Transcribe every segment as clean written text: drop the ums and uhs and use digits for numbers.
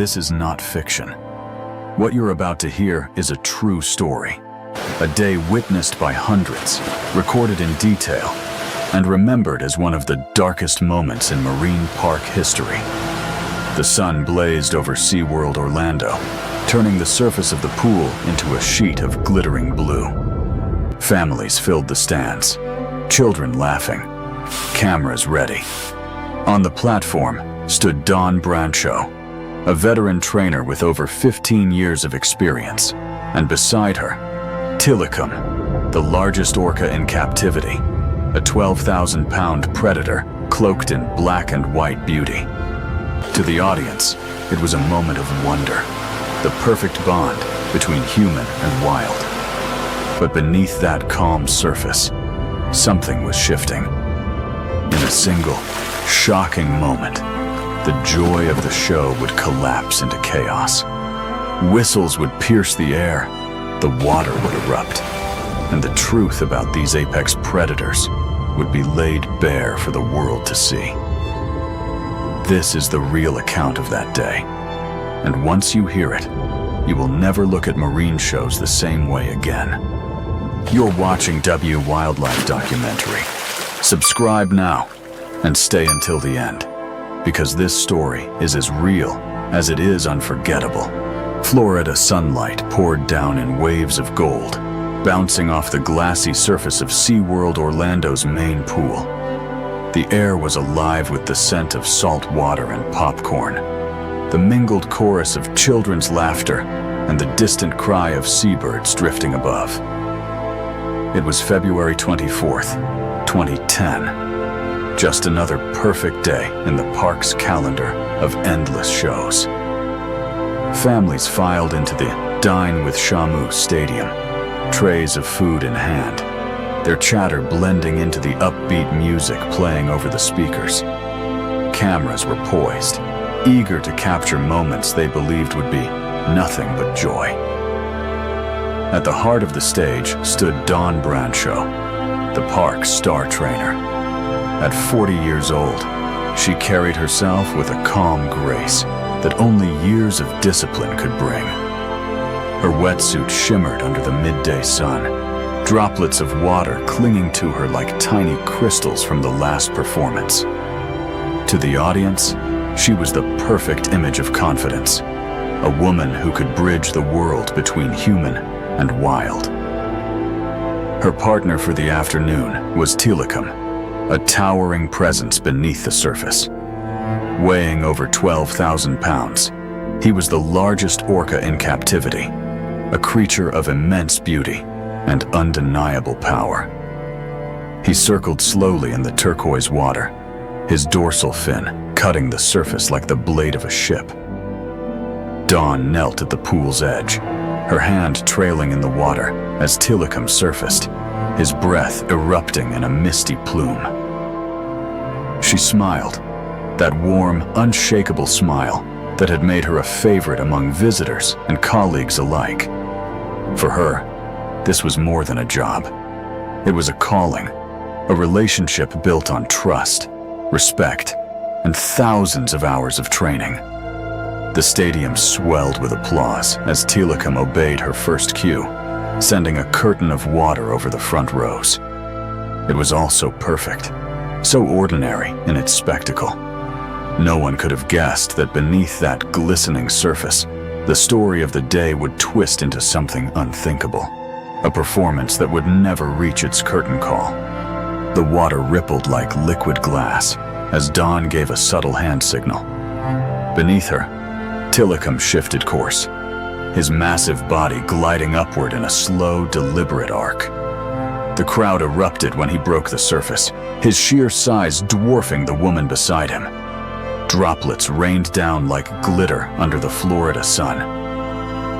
this is not fiction. What you're about to hear is a true story. A day witnessed by hundreds, recorded in detail, and remembered as one of the darkest moments in marine park history. The sun blazed over SeaWorld Orlando, turning the surface of the pool into a sheet of glittering blue. Families filled the stands, children laughing, cameras ready. On the platform stood Dawn Brancheau, a veteran trainer with over 15 years of experience, and beside her, Tilikum, the largest orca in captivity, a 12,000-pound predator cloaked in black and white beauty. To the audience, it was a moment of wonder, the perfect bond between human and wild. But beneath that calm surface, something was shifting. In a single, shocking moment, the joy of the show would collapse into chaos. Whistles would pierce the air, the water would erupt, and the truth about these apex predators would be laid bare for the world to see. This is the real account of that day, and once you hear it, you will never look at marine shows the same way again. You're watching W Wildlife Documentary. Subscribe now and stay until the end, because this story is as real as it is unforgettable. Florida sunlight poured down in waves of gold, bouncing off the glassy surface of SeaWorld Orlando's main pool. The air was alive with the scent of salt water and popcorn, the mingled chorus of children's laughter, and the distant cry of seabirds drifting above. It was February 24th, 2010. Just another perfect day in the park's calendar of endless shows. Families filed into the Dine with Shamu Stadium, trays of food in hand, their chatter blending into the upbeat music playing over the speakers. Cameras were poised, eager to capture moments they believed would be nothing but joy. At the heart of the stage stood Dawn Brancheau, the park's star trainer. At 40 years old, she carried herself with a calm grace that only years of discipline could bring. Her wetsuit shimmered under the midday sun, droplets of water clinging to her like tiny crystals from the last performance. To the audience, she was the perfect image of confidence, a woman who could bridge the world between human and wild. Her partner for the afternoon was Tilikum, a towering presence beneath the surface. Weighing over 12,000 pounds, he was the largest orca in captivity, a creature of immense beauty and undeniable power. He circled slowly in the turquoise water, his dorsal fin cutting the surface like the blade of a ship. Dawn knelt at the pool's edge, her hand trailing in the water as Tilikum surfaced, his breath erupting in a misty plume. She smiled, that warm, unshakable smile that had made her a favorite among visitors and colleagues alike. For her, this was more than a job. It was a calling, a relationship built on trust, respect, and thousands of hours of training. The stadium swelled with applause as Tilikum obeyed her first cue, sending a curtain of water over the front rows. It was all so perfect, so ordinary in its spectacle. No one could have guessed that beneath that glistening surface, the story of the day would twist into something unthinkable, a performance that would never reach its curtain call. The water rippled like liquid glass as Dawn gave a subtle hand signal. Beneath her, Tilikum shifted course, his massive body gliding upward in a slow, deliberate arc. The crowd erupted when he broke the surface, his sheer size dwarfing the woman beside him. Droplets rained down like glitter under the Florida sun.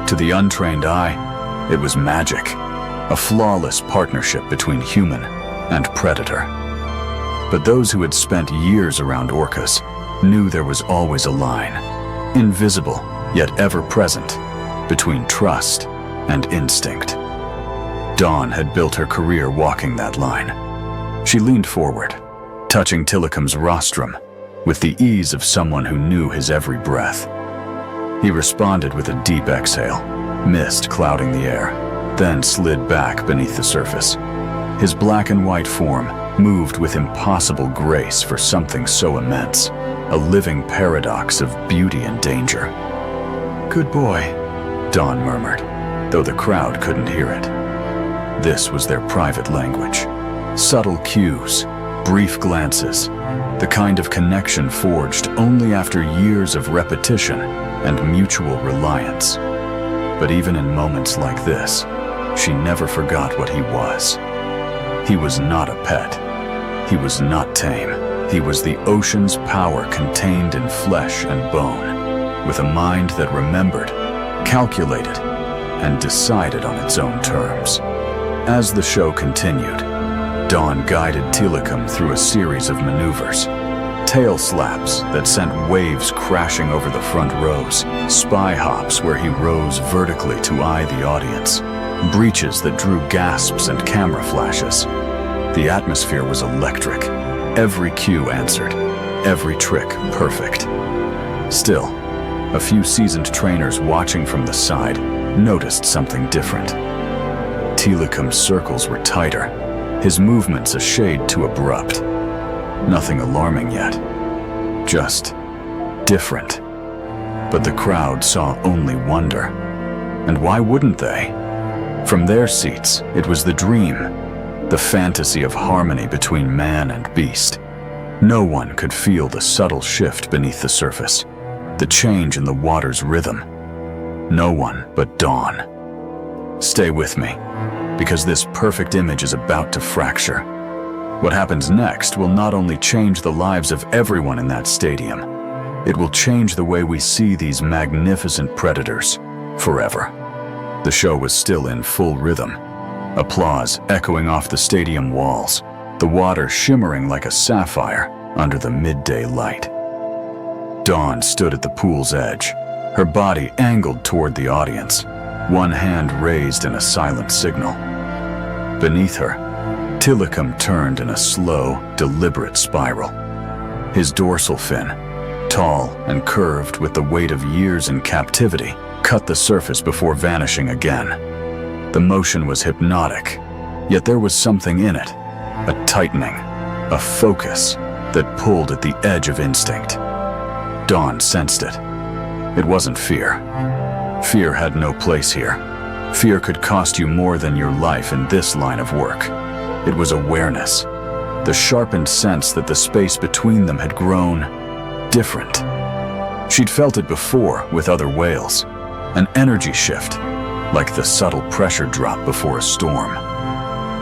To the untrained eye, it was magic, a flawless partnership between human and predator. But those who had spent years around orcas knew there was always a line, invisible yet ever present, between trust and instinct. Dawn had built her career walking that line. She leaned forward, touching Tilikum's rostrum with the ease of someone who knew his every breath. He responded with a deep exhale, mist clouding the air, then slid back beneath the surface. His black and white form moved with impossible grace for something so immense, a living paradox of beauty and danger. "Good boy," Dawn murmured, though the crowd couldn't hear it. This was their private language. Subtle cues, brief glances, the kind of connection forged only after years of repetition and mutual reliance. But even in moments like this, she never forgot what he was. He was not a pet. He was not tame. He was the ocean's power contained in flesh and bone, with a mind that remembered, calculated, and decided on its own terms. As the show continued, Dawn guided Tilikum through a series of maneuvers. Tail slaps that sent waves crashing over the front rows, spy hops where he rose vertically to eye the audience, breaches that drew gasps and camera flashes. The atmosphere was electric. Every cue answered, every trick perfect. Still, a few seasoned trainers watching from the side noticed something different. Tilikum's circles were tighter, his movements a shade too abrupt. Nothing alarming yet, just different. But the crowd saw only wonder. And why wouldn't they? From their seats, it was the dream, the fantasy of harmony between man and beast. No one could feel the subtle shift beneath the surface, the change in the water's rhythm. No one but Dawn. Stay with me, because this perfect image is about to fracture. What happens next will not only change the lives of everyone in that stadium, it will change the way we see these magnificent predators forever. The show was still in full rhythm, applause echoing off the stadium walls, the water shimmering like a sapphire under the midday light. Dawn stood at the pool's edge, her body angled toward the audience, one hand raised in a silent signal. Beneath her, Tilikum turned in a slow, deliberate spiral. His dorsal fin, tall and curved with the weight of years in captivity, cut the surface before vanishing again. The motion was hypnotic, yet there was something in it, a tightening, a focus that pulled at the edge of instinct. Dawn sensed it. It wasn't fear. Fear had no place here. Fear could cost you more than your life in this line of work. It was awareness, the sharpened sense that the space between them had grown different. She'd felt it before with other whales, an energy shift, like the subtle pressure drop before a storm.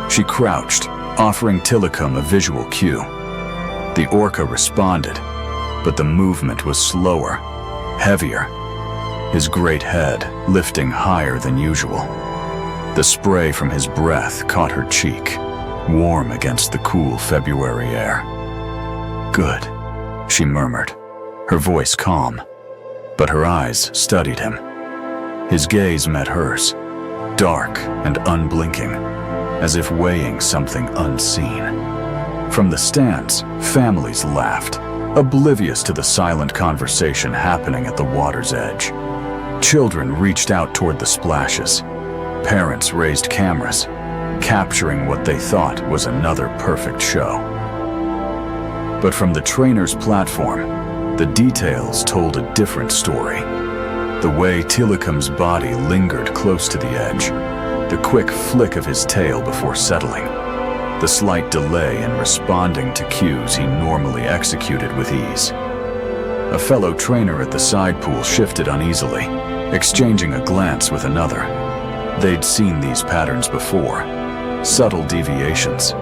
She crouched, offering Tilikum a visual cue. The Orca responded, but the movement was slower, heavier, his great head lifting higher than usual. The spray from his breath caught her cheek, warm against the cool February air. "Good," she murmured, her voice calm, but her eyes studied him. His gaze met hers, dark and unblinking, as if weighing something unseen. From the stands, families laughed, oblivious to the silent conversation happening at the water's edge. Children reached out toward the splashes. Parents raised cameras, capturing what they thought was another perfect show. But from the trainer's platform, the details told a different story. The way Tilikum's body lingered close to the edge, the quick flick of his tail before settling, the slight delay in responding to cues he normally executed with ease. A fellow trainer at the side pool shifted uneasily, exchanging a glance with another. They'd seen these patterns before, subtle deviations,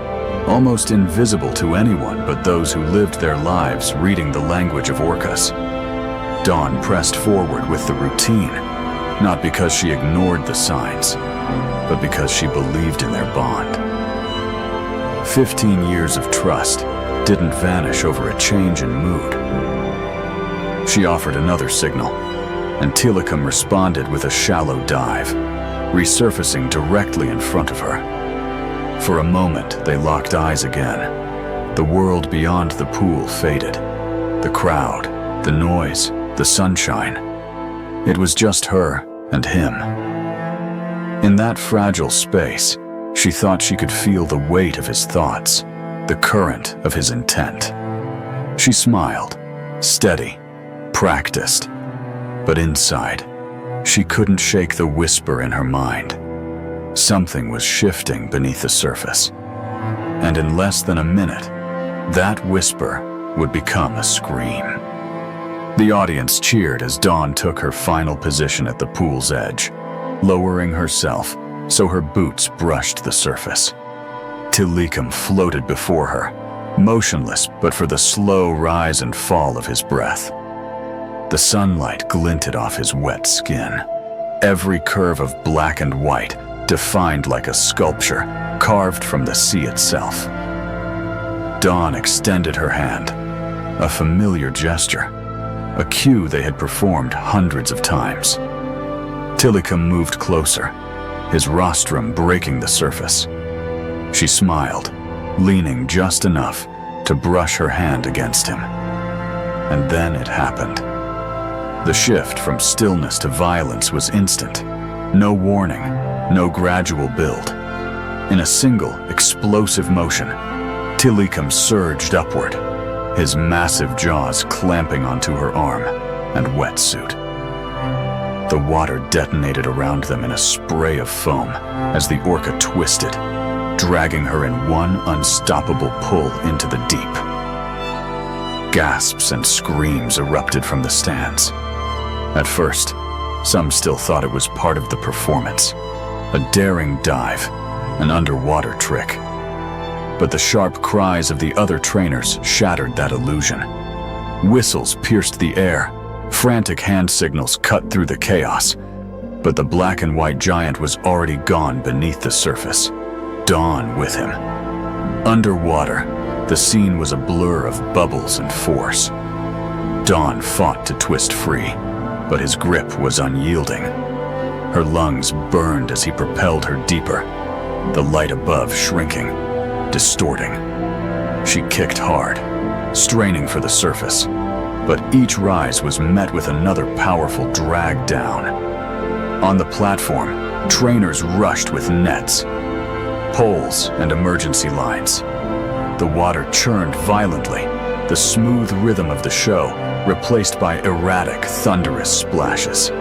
almost invisible to anyone but those who lived their lives reading the language of orcas. Dawn pressed forward with the routine, not because she ignored the signs, but because she believed in their bond. 15 years of trust didn't vanish over a change in mood. She offered another signal, and Tilikum responded with a shallow dive, resurfacing directly in front of her. For a moment, they locked eyes again. The world beyond the pool faded. The crowd, the noise, the sunshine. It was just her and him. In that fragile space, she thought she could feel the weight of his thoughts, the current of his intent. She smiled, steady, practiced, but inside, she couldn't shake the whisper in her mind. Something was shifting beneath the surface, and in less than a minute, that whisper would become a scream. The audience cheered as Dawn took her final position at the pool's edge, lowering herself so her boots brushed the surface. Tilikum floated before her, motionless but for the slow rise and fall of his breath. The sunlight glinted off his wet skin, every curve of black and white defined like a sculpture carved from the sea itself. Dawn extended her hand, a familiar gesture, a cue they had performed hundreds of times. Tilikum moved closer, his rostrum breaking the surface. She smiled, leaning just enough to brush her hand against him. And then it happened. The shift from stillness to violence was instant. No warning, no gradual build. In a single, explosive motion, Tilikum surged upward, his massive jaws clamping onto her arm and wetsuit. The water detonated around them in a spray of foam as the Orca twisted, dragging her in one unstoppable pull into the deep. Gasps and screams erupted from the stands. At first, some still thought it was part of the performance, a daring dive, an underwater trick. But the sharp cries of the other trainers shattered that illusion. Whistles pierced the air, frantic hand signals cut through the chaos. But the black and white giant was already gone beneath the surface, Dawn with him. Underwater, the scene was a blur of bubbles and force. Dawn fought to twist free, but his grip was unyielding. Her lungs burned as he propelled her deeper, the light above shrinking, distorting. She kicked hard, straining for the surface, but each rise was met with another powerful drag down. On the platform, trainers rushed with nets, poles, and emergency lines. The water churned violently, the smooth rhythm of the show replaced by erratic, thunderous splashes.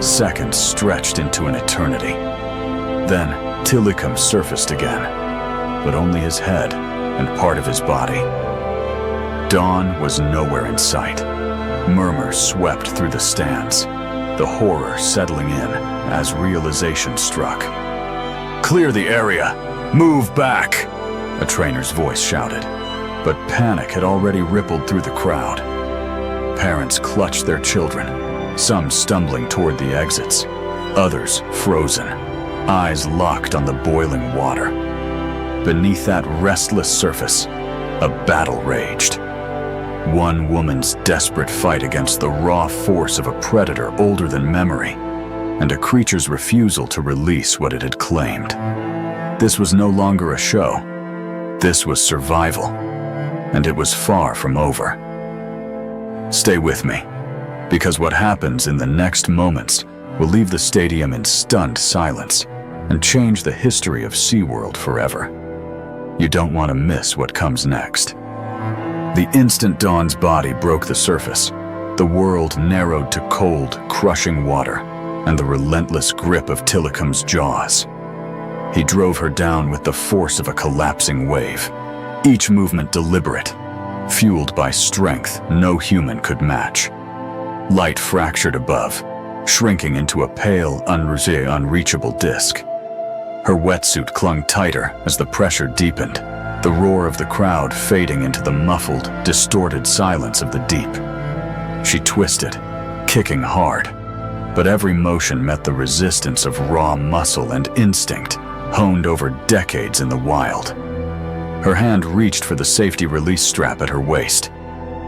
Seconds stretched into an eternity. Then Tilikum surfaced again, but only his head and part of his body. Dawn was nowhere in sight. Murmurs swept through the stands, the horror settling in as realization struck. "Clear the area! Move back!" a trainer's voice shouted, but panic had already rippled through the crowd. Parents clutched their children, some stumbling toward the exits, others frozen, eyes locked on the boiling water. Beneath that restless surface, a battle raged. One woman's desperate fight against the raw force of a predator older than memory, and a creature's refusal to release what it had claimed. This was no longer a show. This was survival, and it was far from over. Stay with me, because what happens in the next moments will leave the stadium in stunned silence and change the history of SeaWorld forever. You don't want to miss what comes next. The instant Dawn's body broke the surface, the world narrowed to cold, crushing water and the relentless grip of Tilikum's jaws. He drove her down with the force of a collapsing wave, each movement deliberate, fueled by strength no human could match. Light fractured above, shrinking into a pale, unreachable disk. Her wetsuit clung tighter as the pressure deepened, the roar of the crowd fading into the muffled, distorted silence of the deep. She twisted, kicking hard, but every motion met the resistance of raw muscle and instinct, honed over decades in the wild. Her hand reached for the safety release strap at her waist,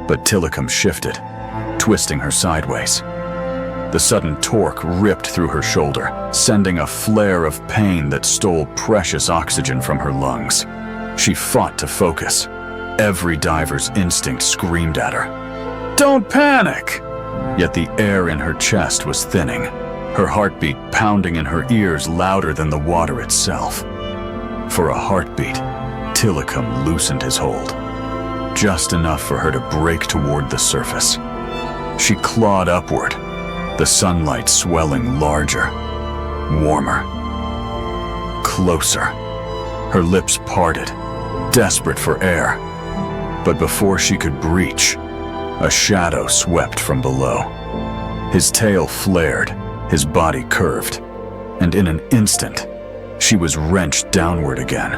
but Tilikum shifted, twisting her sideways. The sudden torque ripped through her shoulder, sending a flare of pain that stole precious oxygen from her lungs. She fought to focus. Every diver's instinct screamed at her. "Don't panic!" yet the air in her chest was thinning, her heartbeat pounding in her ears louder than the water itself. For a heartbeat, Tilikum loosened his hold, just enough for her to break toward the surface. She clawed upward, the sunlight swelling larger, warmer, closer. Her lips parted, desperate for air. But before she could breach, a shadow swept from below. His tail flared, his body curved, and in an instant, she was wrenched downward again.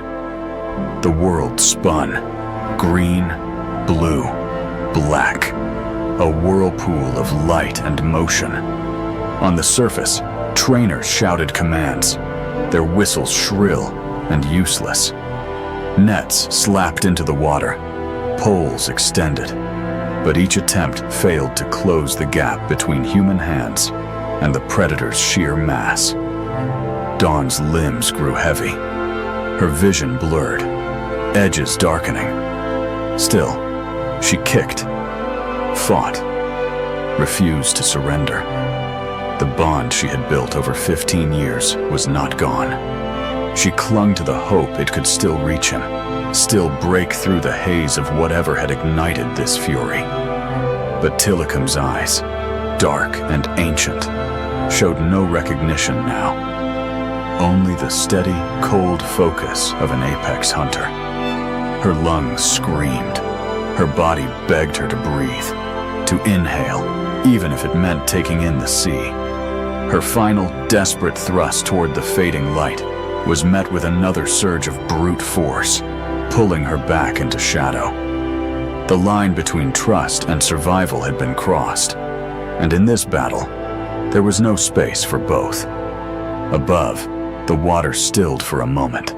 The world spun, green, blue, black, a whirlpool of light and motion. On the surface, trainers shouted commands, their whistles shrill and useless. Nets slapped into the water, poles extended, but each attempt failed to close the gap between human hands and the predator's sheer mass. Dawn's limbs grew heavy, her vision blurred, edges darkening. Still, she kicked, fought, refused to surrender. The bond she had built over 15 years was not gone. She clung to the hope it could still reach him, still break through the haze of whatever had ignited this fury. But Tilikum's eyes, dark and ancient, showed no recognition now. Only the steady, cold focus of an apex hunter. Her lungs screamed. Her body begged her to breathe, to inhale, even if it meant taking in the sea. Her final, desperate thrust toward the fading light was met with another surge of brute force, pulling her back into shadow. The line between trust and survival had been crossed, and in this battle, there was no space for both. Above, the water stilled for a moment,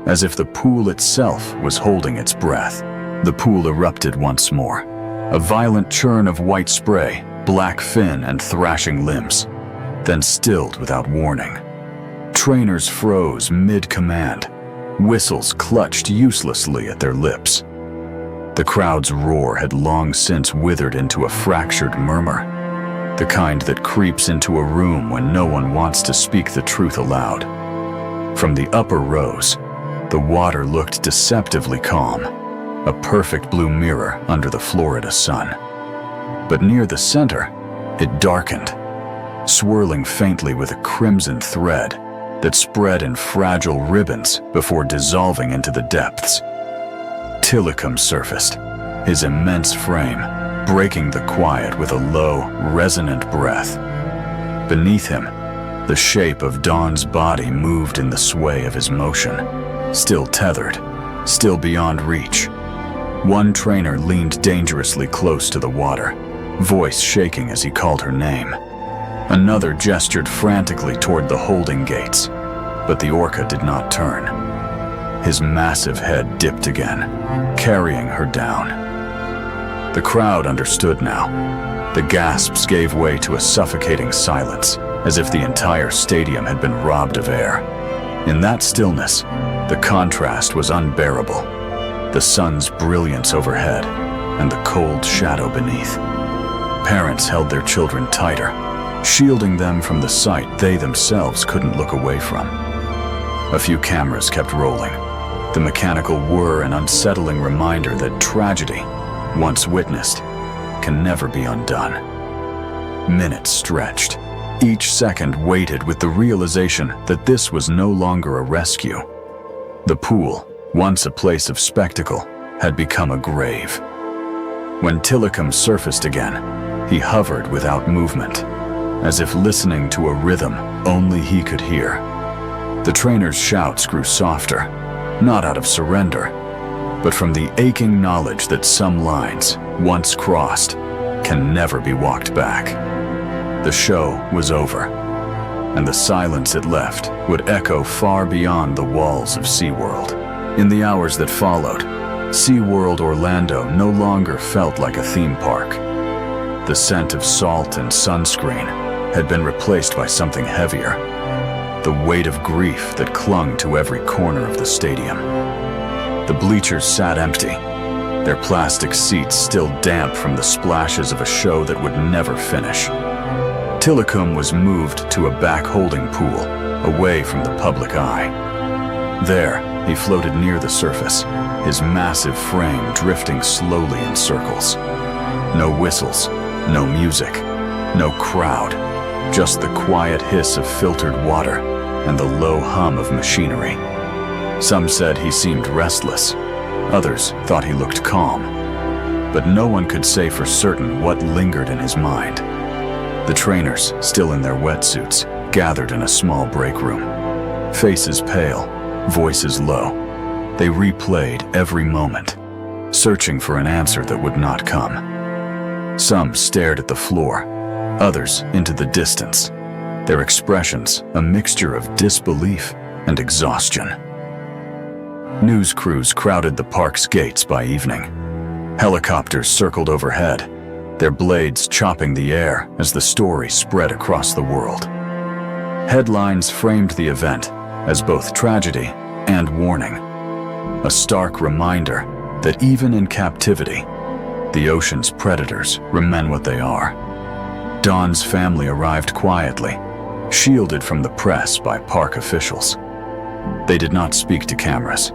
as if the pool itself was holding its breath. The pool erupted once more, a violent churn of white spray, black fin and thrashing limbs, then stilled without warning. Trainers froze mid-command, whistles clutched uselessly at their lips. The crowd's roar had long since withered into a fractured murmur, the kind that creeps into a room when no one wants to speak the truth aloud. From the upper rows, the water looked deceptively calm, a perfect blue mirror under the Florida sun. But near the center, it darkened, swirling faintly with a crimson thread that spread in fragile ribbons before dissolving into the depths. Tilikum surfaced, his immense frame breaking the quiet with a low, resonant breath. Beneath him, the shape of Dawn's body moved in the sway of his motion, still tethered, still beyond reach. One trainer leaned dangerously close to the water, voice shaking as he called her name. Another gestured frantically toward the holding gates, but the Orca did not turn. His massive head dipped again, carrying her down. The crowd understood now. The gasps gave way to a suffocating silence, as if the entire stadium had been robbed of air. In that stillness, the contrast was unbearable. The sun's brilliance overhead and the cold shadow beneath. Parents held their children tighter, shielding them from the sight they themselves couldn't look away from. A few cameras kept rolling, the mechanical whir an unsettling reminder that tragedy, once witnessed, can never be undone. Minutes stretched. Each second waited with the realization that this was no longer a rescue. The pool, once a place of spectacle, had become a grave. When Tilikum surfaced again, he hovered without movement, as if listening to a rhythm only he could hear. The trainer's shouts grew softer, not out of surrender, but from the aching knowledge that some lines, once crossed, can never be walked back. The show was over, and the silence it left would echo far beyond the walls of SeaWorld. In the hours that followed, SeaWorld Orlando no longer felt like a theme park. The scent of salt and sunscreen had been replaced by something heavier, the weight of grief that clung to every corner of the stadium. The bleachers sat empty, their plastic seats still damp from the splashes of a show that would never finish. Tilikum was moved to a back holding pool, away from the public eye. There, he floated near the surface, his massive frame drifting slowly in circles. No whistles, no music, no crowd, just the quiet hiss of filtered water and the low hum of machinery. Some said he seemed restless, others thought he looked calm, but no one could say for certain what lingered in his mind. The trainers, still in their wetsuits, gathered in a small break room. Faces pale, voices low. They replayed every moment, searching for an answer that would not come. Some stared at the floor, others into the distance, their expressions a mixture of disbelief and exhaustion. News crews crowded the park's gates by evening. Helicopters circled overhead, their blades chopping the air as the story spread across the world. Headlines framed the event as both tragedy and warning, a stark reminder that even in captivity, the ocean's predators remain what they are. Dawn's family arrived quietly, shielded from the press by park officials. They did not speak to cameras.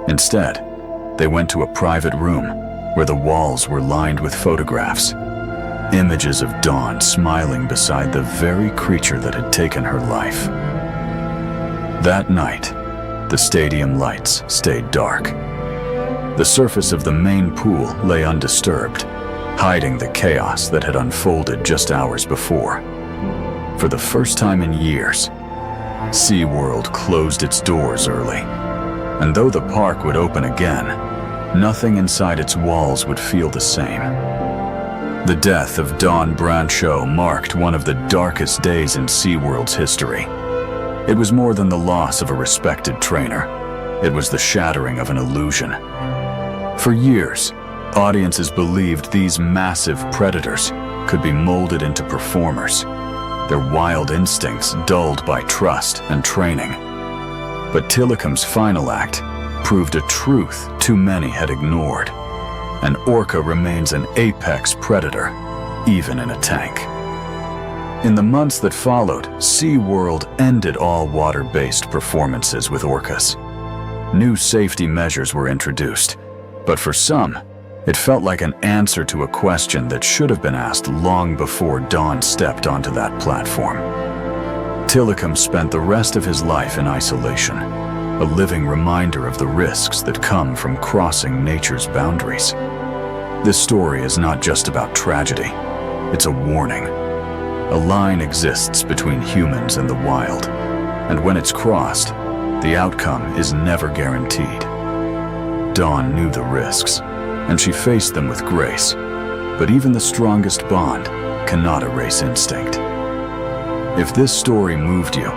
Instead, they went to a private room where the walls were lined with photographs, images of Dawn smiling beside the very creature that had taken her life. That night, the stadium lights stayed dark. The surface of the main pool lay undisturbed, hiding the chaos that had unfolded just hours before. For the first time in years, SeaWorld closed its doors early. And though the park would open again, nothing inside its walls would feel the same. The death of Dawn Brancheau marked one of the darkest days in SeaWorld's history. It was more than the loss of a respected trainer. It was the shattering of an illusion. For years, audiences believed these massive predators could be molded into performers, their wild instincts dulled by trust and training. But Tilikum's final act proved a truth too many had ignored. An orca remains an apex predator, even in a tank. In the months that followed, SeaWorld ended all water-based performances with orcas. New safety measures were introduced, but for some, it felt like an answer to a question that should have been asked long before Dawn stepped onto that platform. Tilikum spent the rest of his life in isolation, a living reminder of the risks that come from crossing nature's boundaries. This story is not just about tragedy, it's a warning. A line exists between humans and the wild, and when it's crossed, the outcome is never guaranteed. Dawn knew the risks, and she faced them with grace, but even the strongest bond cannot erase instinct. If this story moved you,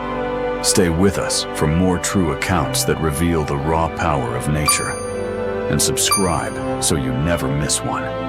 stay with us for more true accounts that reveal the raw power of nature, and subscribe so you never miss one.